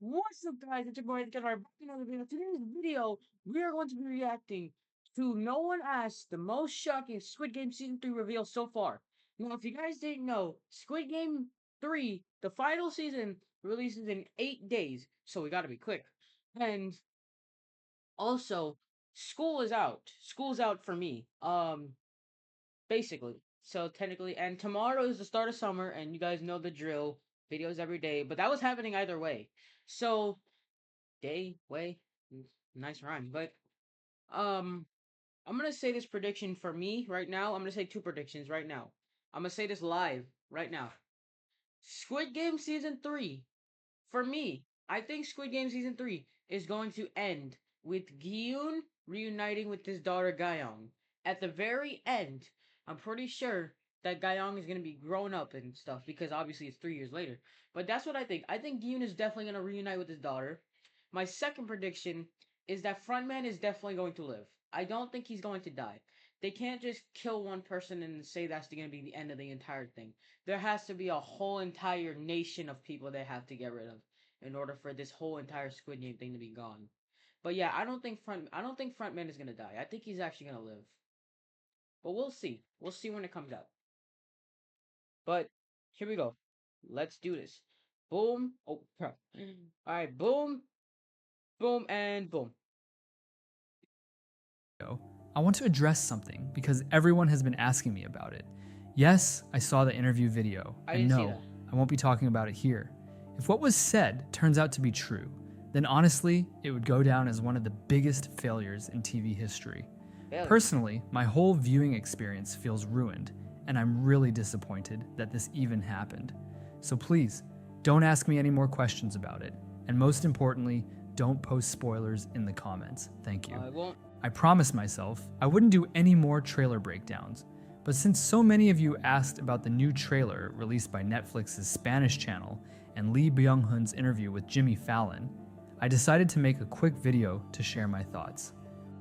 What's up, guys? It's your boy, back to another video. Today's video, we are going to be reacting to No One Asked, the most shocking Squid Game Season 3 reveal so far. Now, if you guys didn't know, Squid Game 3, the final season, releases in 8 days, so we gotta be quick. And also, school is out. School's out for me. Basically. So technically, and tomorrow is the start of summer, and you guys know the drill. Videos every day, but that was happening either way. So day, way, nice rhyme. But um, I'm gonna say this prediction for me right now. I'm gonna say two predictions right now. I'm gonna say this live right now. Squid Game season 3. For me, I think Squid Game season 3 is going to end with Gyun reuniting with his daughter Gayong. At the very end, I'm pretty sure that Gayong is going to be grown up and stuff because obviously it's 3 years later. But that's what I think. I think Gyun is definitely going to reunite with his daughter. My second prediction is that Frontman is definitely going to live. I don't think he's going to die. They can't just kill one person and say that's going to be the end of the entire thing. There has to be a whole entire nation of people they have to get rid of in order for this whole entire Squid Game thing to be gone. But yeah, I don't think Frontman is gonna die. I think he's actually gonna live. But we'll see. We'll see when it comes out. But here we go. Let's do this. Boom. Oh crap. Alright, boom, boom, and boom. I want to address something because everyone has been asking me about it. Yes, I saw the interview video, and no, I won't be talking about it here. If what was said turns out to be true, then honestly, it would go down as one of the biggest failures in TV history. Personally, my whole viewing experience feels ruined, and I'm really disappointed that this even happened. So please, don't ask me any more questions about it, and most importantly, don't post spoilers in the comments. Thank you. I won't. I promised myself I wouldn't do any more trailer breakdowns, but since so many of you asked about the new trailer released by Netflix's Spanish channel and Lee Byung-hun's interview with Jimmy Fallon, I decided to make a quick video to share my thoughts.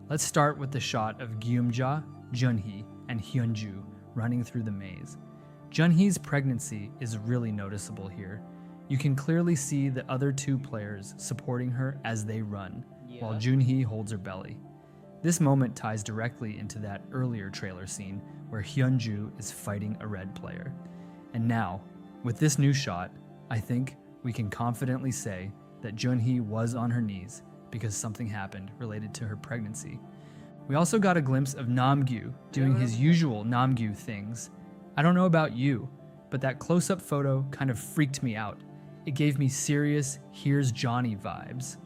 Let's start with the shot of Gyumja, Junhee, and Hyunju running through the maze. Junhee's pregnancy is really noticeable here. You can clearly see the other two players supporting her as they run, while Junhee holds her belly. This moment ties directly into that earlier trailer scene where Hyunju is fighting a red player. And now, with this new shot, I think we can confidently say that Junhee was on her knees because something happened related to her pregnancy. We also got a glimpse of Namgyu doing his usual Namgyu things. I don't know about you, but that close-up photo kind of freaked me out. It gave me serious Here's Johnny vibes.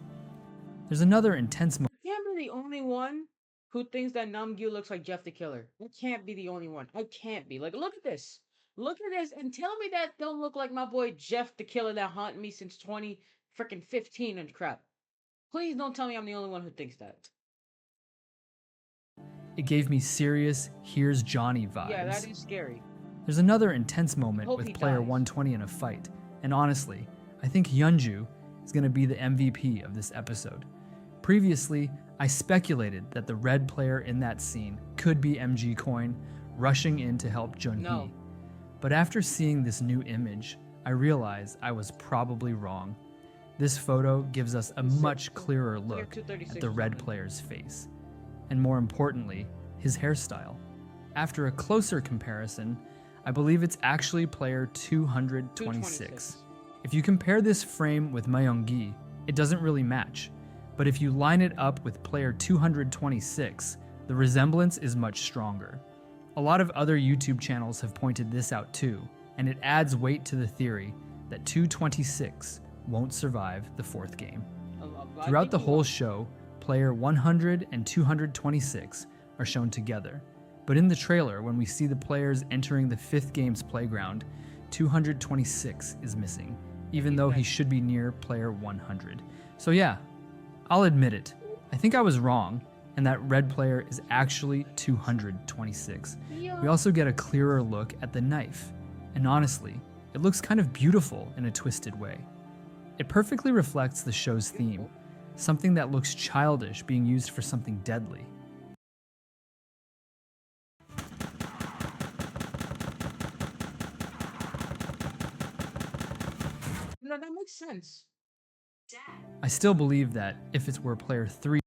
There's another intense moment. I can't be the only one who thinks that Namgyu looks like Jeff the Killer. I can't be the only one. I can't be. Like, look at this. Look at this and tell me that don't look like my boy Jeff the Killer that haunted me since 2015 and crap. Please don't tell me I'm the only one who thinks that. It gave me serious Here's Johnny vibes. Yeah, that is scary. There's another intense moment with player dies. 120 in a fight, and honestly, I think Hyunju is going to be the MVP of this episode. Previously, I speculated that the red player in that scene could be MG Coin rushing in to help Junhee. No. But after seeing this new image, I realized I was probably wrong. This photo gives us a much clearer look at the red player's face, and more importantly, his hairstyle. After a closer comparison, I believe it's actually player 226. If you compare this frame with Myung-gi, it doesn't really match. But if you line it up with player 226, the resemblance is much stronger. A lot of other YouTube channels have pointed this out too, and it adds weight to the theory that 226 won't survive the fourth game. Throughout the whole show, player 100 and 226 are shown together. But in the trailer, when we see the players entering the fifth game's playground, 226 is missing, even though he should be near player 100. So yeah, I'll admit it. I think I was wrong, and that red player is actually 226. We also get a clearer look at the knife, and honestly, it looks kind of beautiful in a twisted way. It perfectly reflects the show's theme, something that looks childish being used for something deadly. No, that makes sense. I still believe that if it were player 3,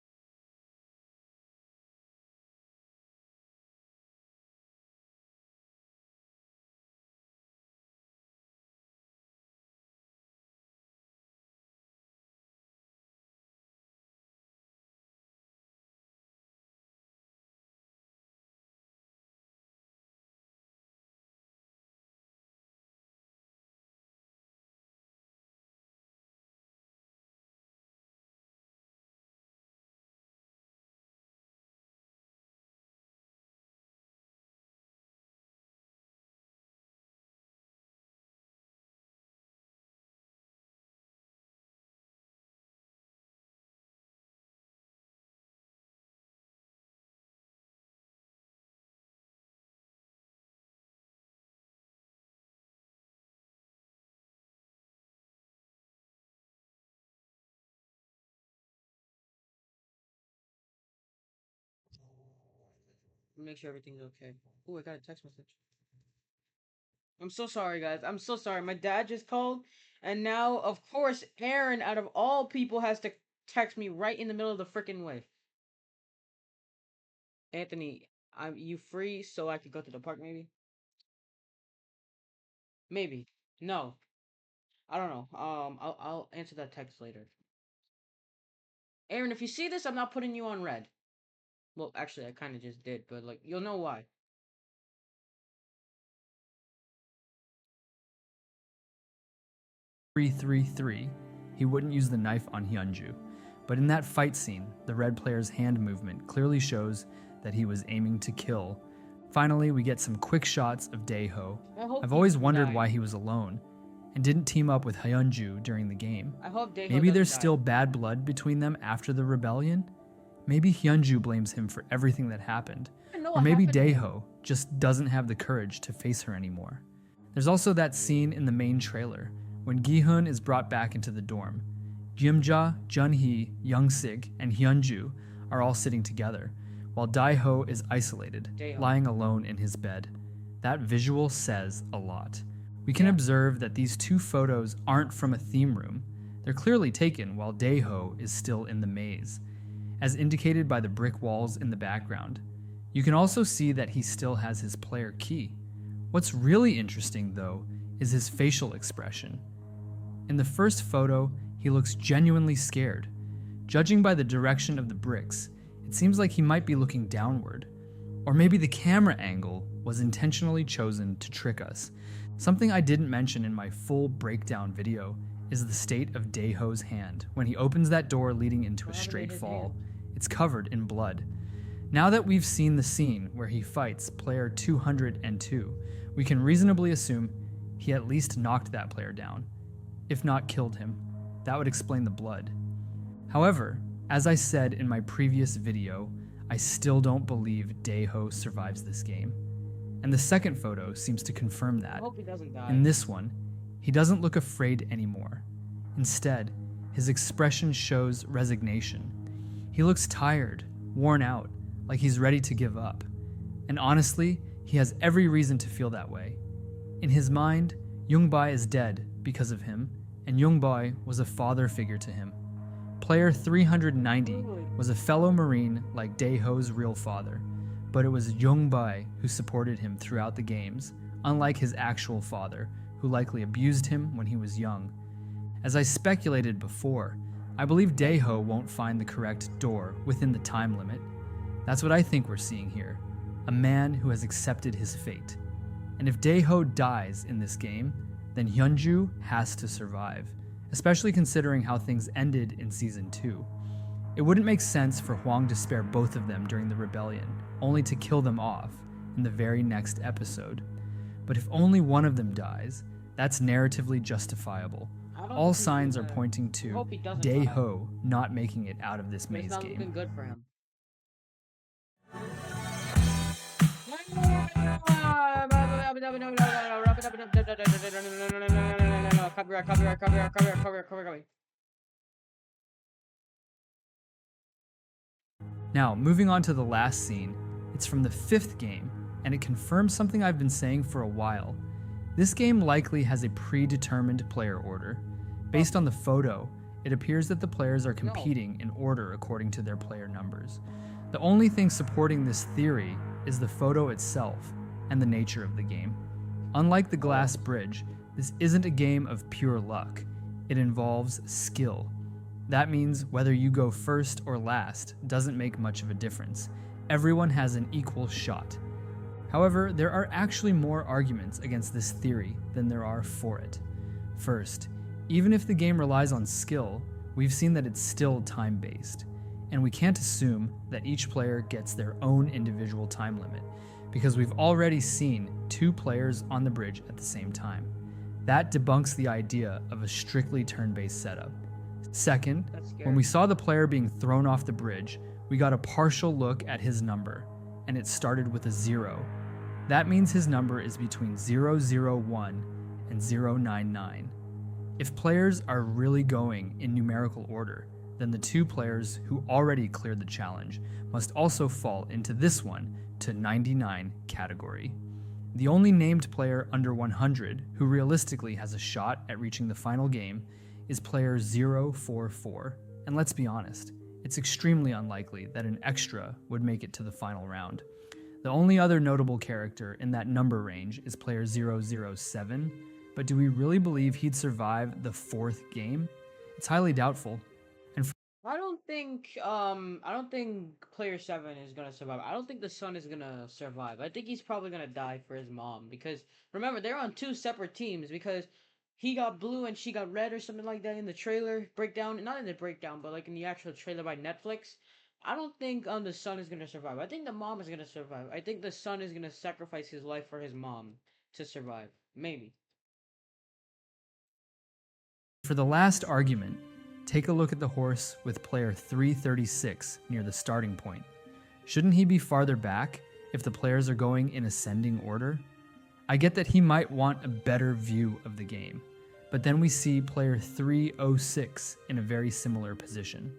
Make sure everything's okay. Oh, I got a text message. I'm so sorry, guys. I'm so sorry. My dad just called, and now, of course, Aaron, out of all people, has to text me right in the middle of the freaking way. Anthony, are you free so I could go to the park? Maybe. Maybe. No. I don't know. I'll answer that text later. Aaron, if you see this, I'm not putting you on red. Well, actually, I kind of just did, but like, you'll know why. 333, he wouldn't use the knife on Hyunju. But in that fight scene, the red player's hand movement clearly shows that he was aiming to kill. Finally, we get some quick shots of Daeho. I've always wondered why he was alone and didn't team up with Hyunju during the game. I hope Daeho Maybe there's doesn't still bad blood between them after the rebellion? Maybe Hyunju blames him for everything that happened. Or maybe Daeho just doesn't have the courage to face her anymore. There's also that scene in the main trailer when Gi-hun is brought back into the dorm. Gyumja, Junhee, Youngsik, and Hyunju are all sitting together, while Daeho is isolated, lying alone in his bed. That visual says a lot. We can observe that these two photos aren't from a theme room. They're clearly taken while Daeho is still in the maze, as indicated by the brick walls in the background. You can also see that he still has his player key. What's really interesting, though, is his facial expression. In the first photo, he looks genuinely scared. Judging by the direction of the bricks, it seems like he might be looking downward. Or maybe the camera angle was intentionally chosen to trick us. Something I didn't mention in my full breakdown video is the state of Daeho's hand. When he opens that door leading into a straight fall, it's covered in blood. Now that we've seen the scene where he fights player 202, we can reasonably assume he at least knocked that player down, if not killed him. That would explain the blood. However, as I said in my previous video, I still don't believe Daeho survives this game. And the second photo seems to confirm that. I hope he doesn't die. In this one, he doesn't look afraid anymore. Instead, his expression shows resignation. He looks tired, worn out, like he's ready to give up. And honestly, he has every reason to feel that way. In his mind, Youngbae is dead because of him, and Youngbae was a father figure to him. Player 390 was a fellow Marine like Daeho's real father, but it was Youngbae who supported him throughout the games, unlike his actual father, who likely abused him when he was young. As I speculated before, I believe Daeho won't find the correct door within the time limit. That's what I think we're seeing here, a man who has accepted his fate. And if Daeho dies in this game, then Hyunju has to survive, especially considering how things ended in Season 2. It wouldn't make sense for Hwang to spare both of them during the rebellion, only to kill them off in the very next episode. But if only one of them dies, that's narratively justifiable. All signs are pointing to Daeho not making it out of this maze It's not game. looking good for him. Copyright. Now, moving on to the last scene, it's from the 5th game, and it confirms something I've been saying for a while. This game likely has a predetermined player order. Based on the photo, it appears that the players are competing in order according to their player numbers. The only thing supporting this theory is the photo itself and the nature of the game. Unlike the glass bridge, this isn't a game of pure luck. It involves skill. That means whether you go first or last doesn't make much of a difference. Everyone has an equal shot. However, there are actually more arguments against this theory than there are for it. First, even if the game relies on skill, we've seen that it's still time-based, and we can't assume that each player gets their own individual time limit, because we've already seen 2 players on the bridge at the same time. That debunks the idea of a strictly turn-based setup. Second, when we saw the player being thrown off the bridge, we got a partial look at his number, and it started with a 0. That means his number is between 001 and 099. If players are really going in numerical order, then the 2 players who already cleared the challenge must also fall into this one to 99 category. The only named player under 100 who realistically has a shot at reaching the final game is player 044. And let's be honest, it's extremely unlikely that an extra would make it to the final round. The only other notable character in that number range is player 007, but do we really believe he'd survive the 4th game? It's highly doubtful. I don't think player 7 is gonna survive. I don't think the son is gonna survive. I think he's probably gonna die for his mom, because remember, they're on 2 separate teams, because he got blue and she got red or something like that in the trailer breakdown. Not in the breakdown, but like in the actual trailer by Netflix. I don't think the son is gonna survive. I think the mom is gonna survive. I think the son is gonna sacrifice his life for his mom to survive. Maybe. For the last argument, take a look at the horse with player 336 near the starting point. Shouldn't he be farther back if the players are going in ascending order? I get that he might want a better view of the game, but then we see player 306 in a very similar position.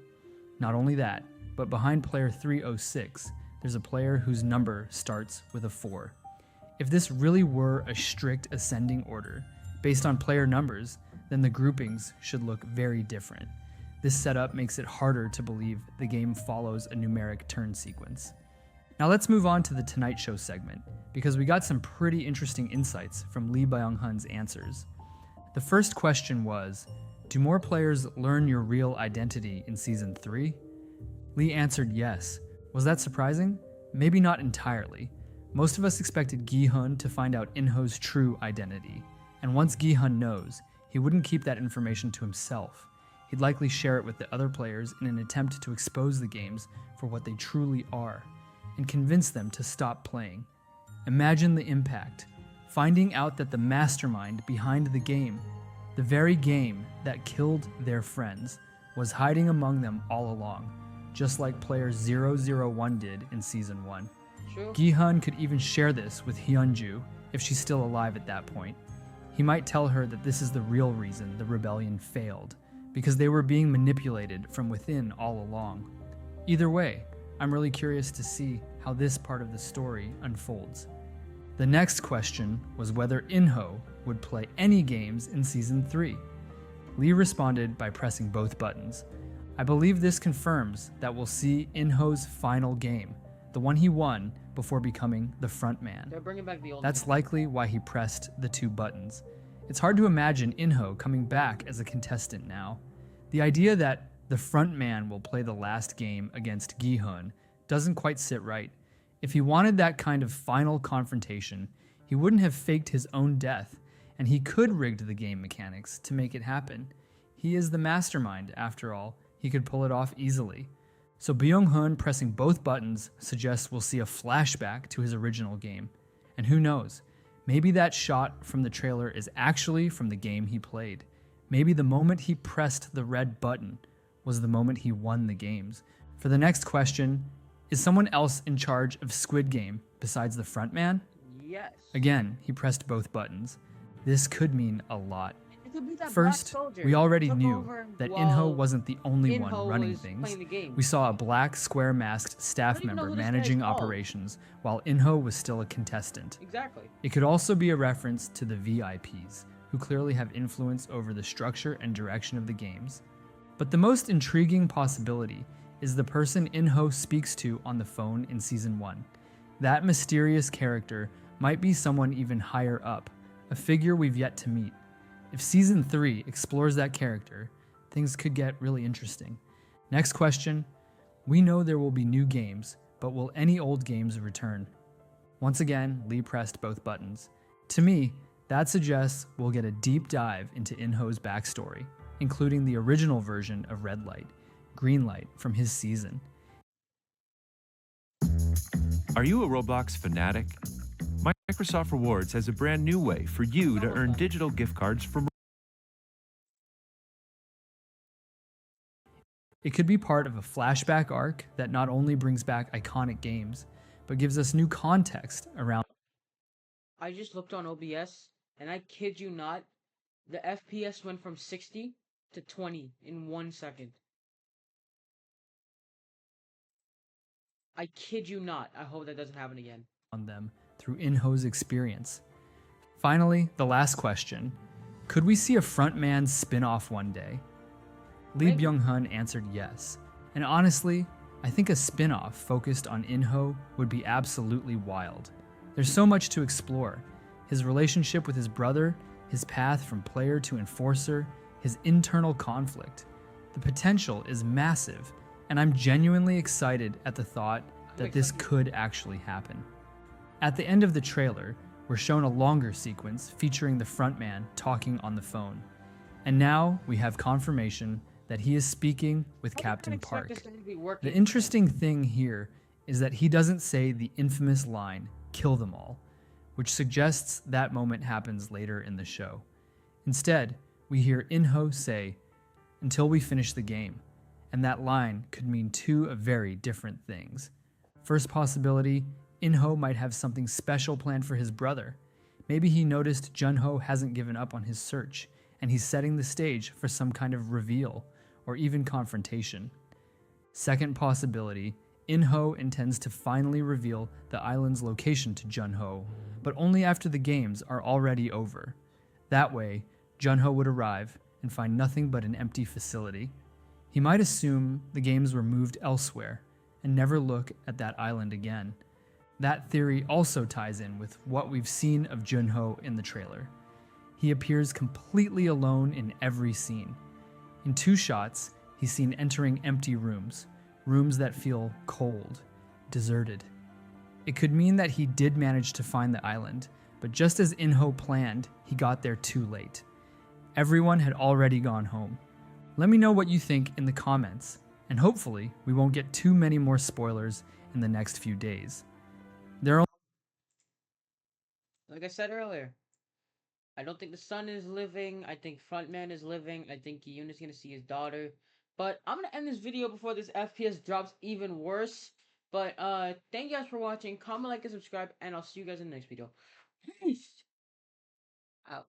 Not only that, but behind player 306, there's a player whose number starts with a 4. If this really were a strict ascending order, based on player numbers, then the groupings should look very different. This setup makes it harder to believe the game follows a numeric turn sequence. Now let's move on to the Tonight Show segment, because we got some pretty interesting insights from Lee Byung-hun's answers. The first question was, do more players learn your real identity in Season 3? Lee answered yes. Was that surprising? Maybe not entirely. Most of us expected Gi-hun to find out In-ho's true identity, and once Gi-hun knows, he wouldn't keep that information to himself. He'd likely share it with the other players in an attempt to expose the games for what they truly are, and convince them to stop playing. Imagine the impact, finding out that the mastermind behind the game, the very game that killed their friends, was hiding among them all along, just like player 001 did in Season 1. True. Gi-hun could even share this with Hyunju if she's still alive at that point. He might tell her that this is the real reason the rebellion failed, because they were being manipulated from within all along. Either way, I'm really curious to see how this part of the story unfolds. The next question was whether In-ho would play any games in Season 3. Lee responded by pressing both buttons. I believe this confirms that we'll see In-ho's final game, the one he won before becoming the front man. They're bringing back the old That's likely why he pressed the 2 buttons. It's hard to imagine In-ho coming back as a contestant now. The idea that the front man will play the last game against Gi-hun doesn't quite sit right. If he wanted that kind of final confrontation, he wouldn't have faked his own death, and he could rigged the game mechanics to make it happen. He is the mastermind, after all. He could pull it off easily. So Byung-hun pressing both buttons suggests we'll see a flashback to his original game. And who knows, maybe that shot from the trailer is actually from the game he played. Maybe the moment he pressed the red button was the moment he won the games. For the next question, is someone else in charge of Squid Game besides the front man? Yes. Again, he pressed both buttons. This could mean a lot. It could be that First, black soldier we already took knew over that while In-ho wasn't the only In-ho one running was things. playing the game. We saw a black square-masked I staff don't even know member who this guy's managing called. operations while In-ho was still a contestant. Exactly. It could also be a reference to the VIPs, who clearly have influence over the structure and direction of the games. But the most intriguing possibility is the person Inho speaks to on the phone in Season 1. That mysterious character might be someone even higher up, a figure we've yet to meet. If Season 3 explores that character, things could get really interesting. Next question. We know there will be new games, but will any old games return? Once again, Lee pressed both buttons. To me, that suggests we'll get a deep dive into Inho's backstory, including the original version of Red Light, Green Light from his season. Are you a Roblox fanatic? Microsoft Rewards has a brand new way for you to earn digital gift cards from. It could be part of a flashback arc that not only brings back iconic games, but gives us new context around. I just looked on OBS, and I kid you not, the FPS went from 60 to 20 in 1 second. I kid you not. I hope that doesn't happen again. On them through Inho's experience. Finally, the last question. Could we see a Frontman spin-off one day? Lee Byung-hun answered yes. And honestly, I think a spin-off focused on Inho would be absolutely wild. There's so much to explore. His relationship with his brother, his path from player to enforcer, his internal conflict. The potential is massive, and I'm genuinely excited at the thought that this could actually happen. At the end of the trailer, we're shown a longer sequence featuring the frontman talking on the phone. And now we have confirmation that he is speaking with Captain Park. The interesting thing here is that he doesn't say the infamous line, "Kill them all," which suggests that moment happens later in the show. Instead, we hear Inho say, "Until we finish the game," and that line could mean two very different things. First possibility, Inho might have something special planned for his brother. Maybe he noticed Junho hasn't given up on his search, and he's setting the stage for some kind of reveal, or even confrontation. Second possibility, Inho intends to finally reveal the island's location to Junho, but only after the games are already over. That way, Junho would arrive and find nothing but an empty facility. He might assume the games were moved elsewhere and never look at that island again. That theory also ties in with what we've seen of Junho in the trailer. He appears completely alone in every scene. In 2 shots, he's seen entering empty rooms, rooms that feel cold, deserted. It could mean that he did manage to find the island, but just as Inho planned, he got there too late. Everyone had already gone home. Let me know what you think in the comments, and hopefully we won't get too many more spoilers in the next few days. Like I said earlier, I don't think the son is living. I think Frontman is living. I think Yoon is going to see his daughter. But I'm going to end this video before this FPS drops even worse. But thank you guys for watching. Comment, like, and subscribe. And I'll see you guys in the next video. Peace out.